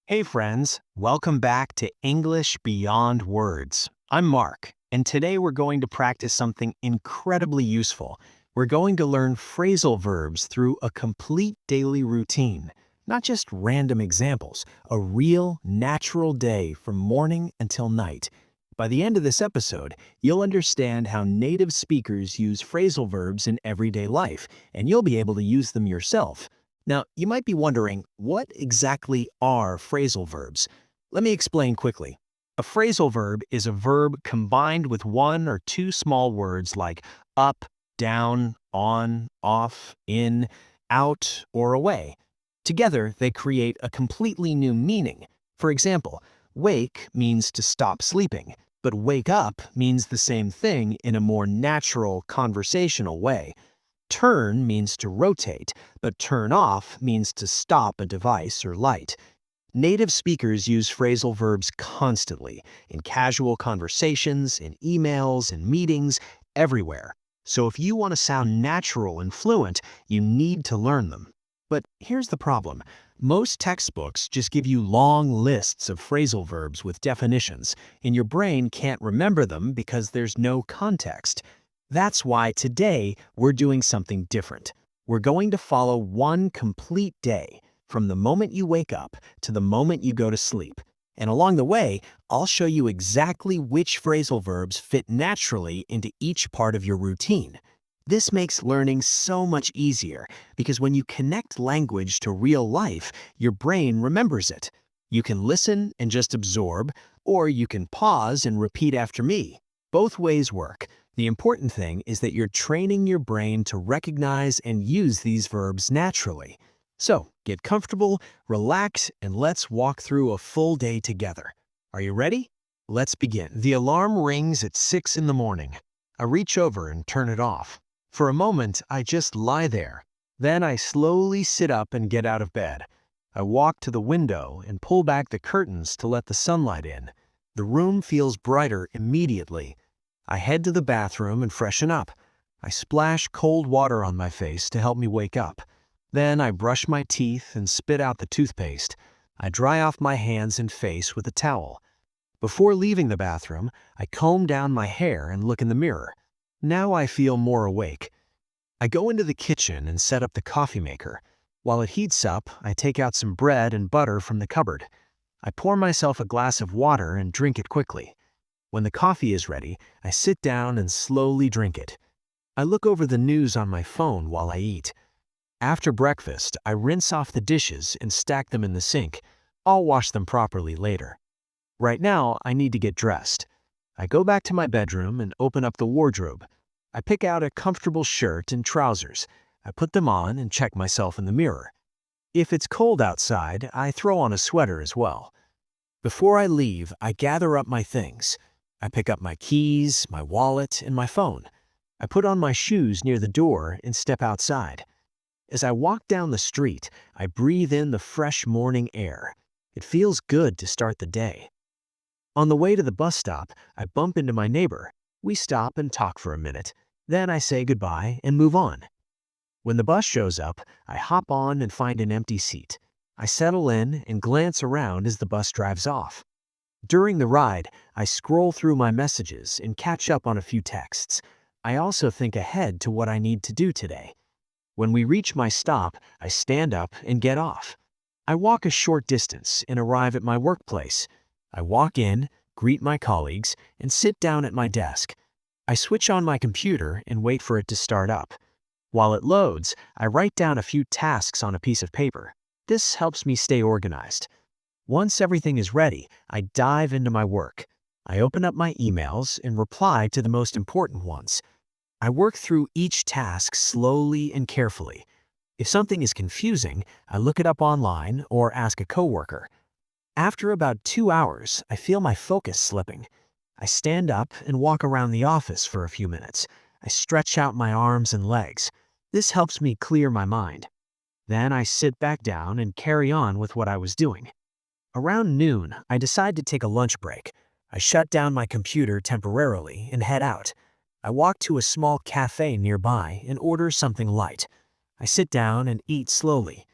Hey friends, welcome back to English Beyond Words. I'm Mark, and today we're going to practice something incredibly useful. We're going to learn phrasal verbs through a complete daily routine, not just random examples, a real, natural day from morning until night. By the end of this episode, you'll understand how native speakers use phrasal verbs in everyday life, and you'll be able to use them yourself. Now, you might be wondering, what exactly are phrasal verbs? Let me explain quickly. A phrasal verb is a verb combined with one or two small words like up, down, on, off, in, out, or away. Together, they create a completely new meaning. For example, wake means to stop sleeping, but wake up means the same thing in a more natural, conversational way. Turn means to rotate, but turn off means to stop a device or light. Native speakers use phrasal verbs constantly, in casual conversations, in emails, in meetings, everywhere. So if you want to sound natural and fluent, you need to learn them. But here's the problem. Most textbooks just give you long lists of phrasal verbs with definitions, and your brain can't remember them because there's no context. That's why today we're doing something different. We're going to follow one complete day, from the moment you wake up to the moment you go to sleep. And along the way, I'll show you exactly which phrasal verbs fit naturally into each part of your routine. This makes learning so much easier because when you connect language to real life, your brain remembers it. You can listen and just absorb, or you can pause and repeat after me. Both ways work. The important thing is that you're training your brain to recognize and use these verbs naturally. So, get comfortable, relax, and let's walk through a full day together. Are you ready? Let's begin. The alarm rings at 6 in the morning. I reach over and turn it off. For a moment, I just lie there. Then I slowly sit up and get out of bed. I walk to the window and pull back the curtains to let the sunlight in. The room feels brighter immediately. I head to the bathroom and freshen up. I splash cold water on my face to help me wake up. Then I brush my teeth and spit out the toothpaste. I dry off my hands and face with a towel. Before leaving the bathroom, I comb down my hair and look in the mirror. Now I feel more awake. I go into the kitchen and set up the coffee maker. While it heats up, I take out some bread and butter from the cupboard. I pour myself a glass of water and drink it quickly. When the coffee is ready, I sit down and slowly drink it. I look over the news on my phone while I eat. After breakfast, I rinse off the dishes and stack them in the sink. I'll wash them properly later. Right now, I need to get dressed. I go back to my bedroom and open up the wardrobe. I pick out a comfortable shirt and trousers. I put them on and check myself in the mirror. If it's cold outside, I throw on a sweater as well. Before I leave, I gather up my things. I pick up my keys, my wallet, and my phone. I put on my shoes near the door and step outside. As I walk down the street, I breathe in the fresh morning air. It feels good to start the day. On the way to the bus stop, I bump into my neighbor. We stop and talk for a minute. Then I say goodbye and move on. When the bus shows up, I hop on and find an empty seat. I settle in and glance around as the bus drives off. During the ride, I scroll through my messages and catch up on a few texts. I also think ahead to what I need to do today. When we reach my stop, I stand up and get off. I walk a short distance and arrive at my workplace. I walk in, greet my colleagues, and sit down at my desk. I switch on my computer and wait for it to start up. While it loads, I write down a few tasks on a piece of paper. This helps me stay organized. Once everything is ready, I dive into my work. I open up my emails and reply to the most important ones. I work through each task slowly and carefully. If something is confusing, I look it up online or ask a coworker. After about 2 hours, I feel my focus slipping. I stand up and walk around the office for a few minutes. I stretch out my arms and legs. This helps me clear my mind. Then I sit back down and carry on with what I was doing. Around noon, I decide to take a lunch break. I shut down my computer temporarily and head out. I walk to a small cafe nearby and order something light. I sit down and eat slowly.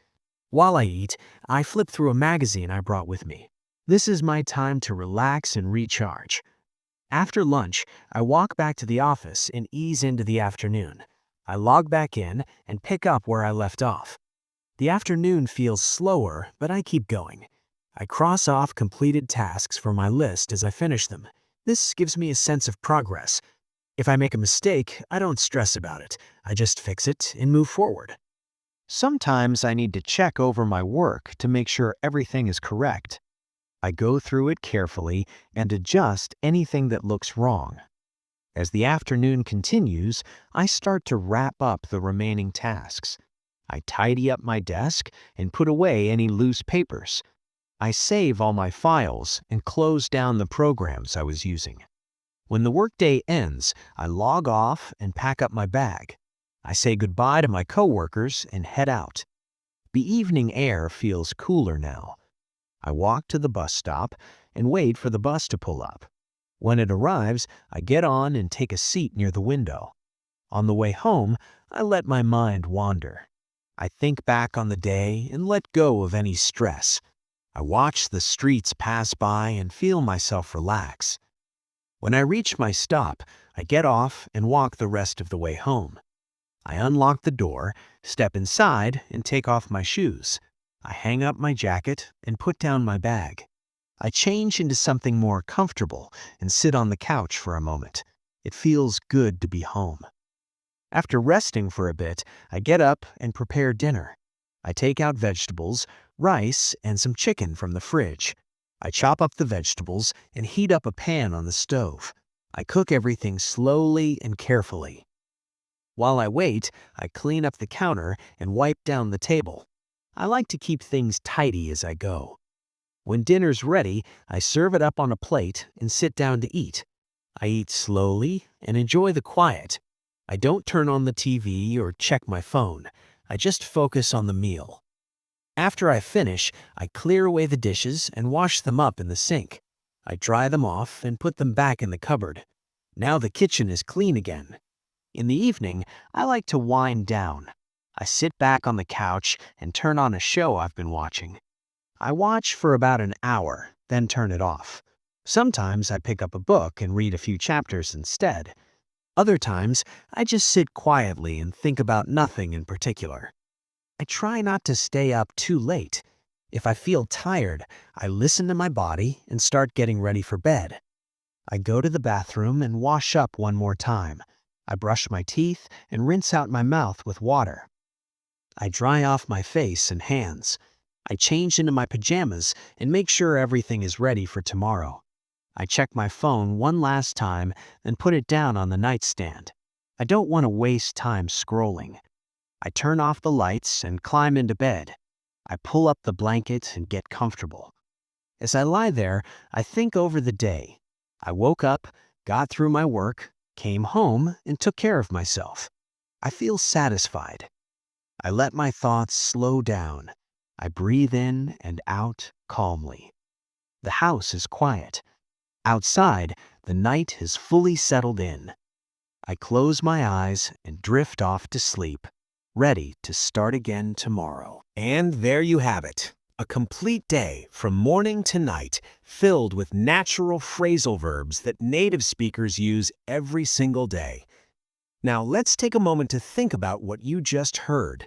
While I eat, I flip through a magazine I brought with me. This is my time to relax and recharge. After lunch, I walk back to the office and ease into the afternoon. I log back in and pick up where I left off. The afternoon feels slower, but I keep going. I cross off completed tasks from my list as I finish them. This gives me a sense of progress. If I make a mistake, I don't stress about it. I just fix it and move forward. Sometimes I need to check over my work to make sure everything is correct. I go through it carefully and adjust anything that looks wrong. As the afternoon continues, I start to wrap up the remaining tasks. I tidy up my desk and put away any loose papers. I save all my files and close down the programs I was using. When the workday ends, I log off and pack up my bag. I say goodbye to my coworkers and head out. The evening air feels cooler now. I walk to the bus stop and wait for the bus to pull up. When it arrives, I get on and take a seat near the window. On the way home, I let my mind wander. I think back on the day and let go of any stress. I watch the streets pass by and feel myself relax. When I reach my stop, I get off and walk the rest of the way home. I unlock the door, step inside, and take off my shoes. I hang up my jacket and put down my bag. I change into something more comfortable and sit on the couch for a moment. It feels good to be home. After resting for a bit, I get up and prepare dinner. I take out vegetables, rice, and some chicken from the fridge. I chop up the vegetables and heat up a pan on the stove. I cook everything slowly and carefully. While I wait, I clean up the counter and wipe down the table. I like to keep things tidy as I go. When dinner's ready, I serve it up on a plate and sit down to eat. I eat slowly and enjoy the quiet. I don't turn on the TV or check my phone. I just focus on the meal. After I finish, I clear away the dishes and wash them up in the sink. I dry them off and put them back in the cupboard. Now the kitchen is clean again. In the evening, I like to wind down. I sit back on the couch and turn on a show I've been watching. I watch for about an hour, then turn it off. Sometimes I pick up a book and read a few chapters instead. Other times, I just sit quietly and think about nothing in particular. I try not to stay up too late. If I feel tired, I listen to my body and start getting ready for bed. I go to the bathroom and wash up one more time. I brush my teeth and rinse out my mouth with water. I dry off my face and hands. I change into my pajamas and make sure everything is ready for tomorrow. I check my phone one last time, then put it down on the nightstand. I don't want to waste time scrolling. I turn off the lights and climb into bed. I pull up the blanket and get comfortable. As I lie there, I think over the day. I woke up, got through my work, came home, and took care of myself. I feel satisfied. I let my thoughts slow down. I breathe in and out calmly. The house is quiet. Outside, the night has fully settled in. I close my eyes and drift off to sleep, ready to start again tomorrow. And there you have it. A complete day from morning to night, filled with natural phrasal verbs that native speakers use every single day. Now let's take a moment to think about what you just heard.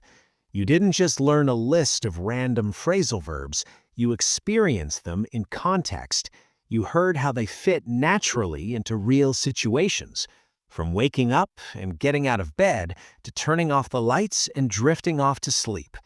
You didn't just learn a list of random phrasal verbs, you experienced them in context. You heard how they fit naturally into real situations, from waking up and getting out of bed to turning off the lights and drifting off to sleep.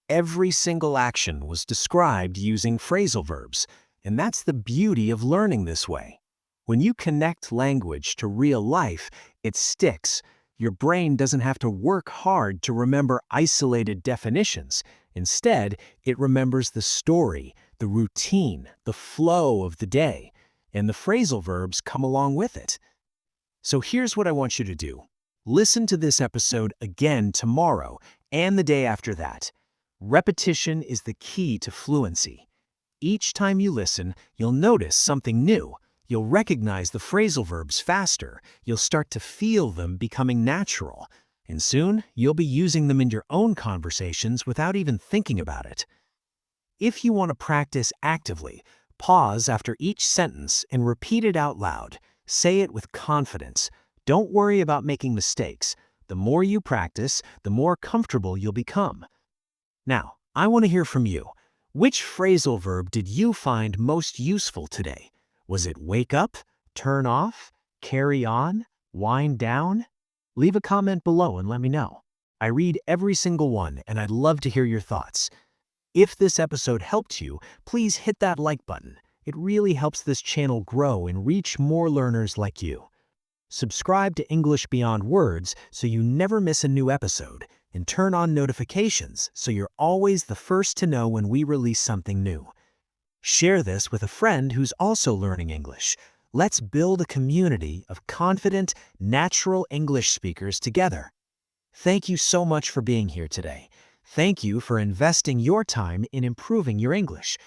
Every single action was described using phrasal verbs, and that's the beauty of learning this way. When you connect language to real life, it sticks. Your brain doesn't have to work hard to remember isolated definitions. Instead, it remembers the story, the routine, the flow of the day, and the phrasal verbs come along with it. So here's what I want you to do. Listen to this episode again tomorrow and the day after that. Repetition is the key to fluency. Each time you listen, you'll notice something new. You'll recognize the phrasal verbs faster. You'll start to feel them becoming natural. and soon you'll be using them in your own conversations without even thinking about it. If you want to practice actively, pause after each sentence and repeat it out loud. Say it with confidence. Don't worry about making mistakes. The more you practice, the more comfortable you'll become. Now, I want to hear from you. Which phrasal verb did you find most useful today? Was it wake up, turn off, carry on, wind down? Leave a comment below and let me know. I read every single one, and I'd love to hear your thoughts. If this episode helped you, please hit that like button. It really helps this channel grow and reach more learners like you. Subscribe to English Beyond Words so you never miss a new episode, and turn on notifications so you're always the first to know when we release something new. Share this with a friend who's also learning English. Let's build a community of confident, natural English speakers together. Thank you so much for being here today. Thank you for investing your time in improving your English.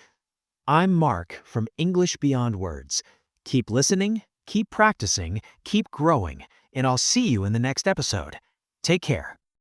I'm Mark from English Beyond Words. Keep listening, keep practicing, keep growing, and I'll see you in the next episode. Take care.